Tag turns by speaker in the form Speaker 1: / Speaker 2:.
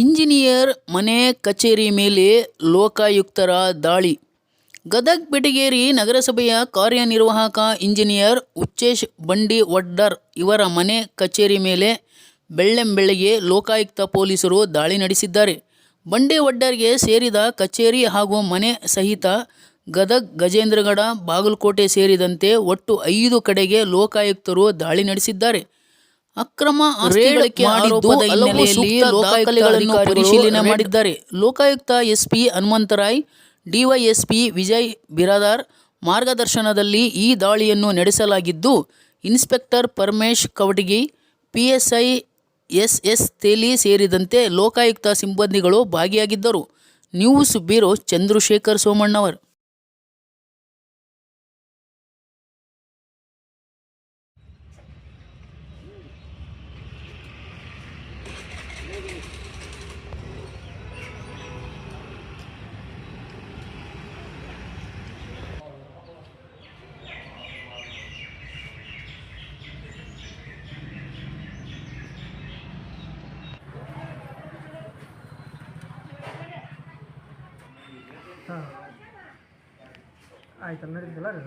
Speaker 1: Engineer ಮನೆ ಕಚೇರಿ ಮೇಲೆ ಲೋಕಾಯುಕ್ತರ ದಾಳಿ. ಗದಗ ಬೆಟಗೇರಿ ನಗರಸಭೆಯ ಕಾರ್ಯನಿರ್ವಾಹಕ ಇಂಜಿನಿಯರ್ ಹುಚ್ಚೇಶ್ ಬಂಡಿವಡ್ಡರ್ ಇವರ ಮನೆ ಕಚೇರಿ ಮೇಲೆ ಬೆಳ್ಳಂಬೆಳಗ್ಗೆ ಲೋಕಾಯುಕ್ತ ಪೊಲೀಸರು ದಾಳಿ ನಡೆಸಿದ್ದಾರೆ. ಬಂಡಿವಡ್ಡರ್ಗೆ ಸೇರಿದ ಕಚೇರಿ ಹಾಗೂ ಮನೆ ಸಹಿತ ಗದಗ, ಗಜೇಂದ್ರಗಡ, ಬಾಗಲಕೋಟೆ ಸೇರಿದಂತೆ ಒಟ್ಟು 5 ಕಡೆಗೆ ಲೋಕಾಯುಕ್ತರು ದಾಳಿ ನಡೆಸಿದ್ದಾರೆ. ಅಕ್ರಮ ಆಸ್ತಿ ಗಳಿಕೆ ಆರೋಪದ ಹಿನ್ನೆಲೆಯಲ್ಲಿ ಲೋಕಾಯುಕ್ತ ಪರಿಶೀಲನೆ ಮಾಡಿದ್ದಾರೆ. ಲೋಕಾಯುಕ್ತ ಎಸ್ಪಿ ಹನುಮಂತರಾಯ್, ಡಿವೈಎಸ್ಪಿ ವಿಜಯ್ ಬಿರಾದಾರ್ ಮಾರ್ಗದರ್ಶನದಲ್ಲಿ ಈ ದಾಳಿಯನ್ನು ನಡೆಸಲಾಗಿದ್ದು, inspector Paramesh Kavatagi, PSI S Teli ಸೇರಿದಂತೆ ಲೋಕಾಯುಕ್ತ ಸಿಬ್ಬಂದಿಗಳು ಭಾಗಿಯಾಗಿದ್ದರು. News bureau Chandrashekar Somannavar.
Speaker 2: ಆಯ್ತು ನಡೀತಿಲ್ಲ ರೀ.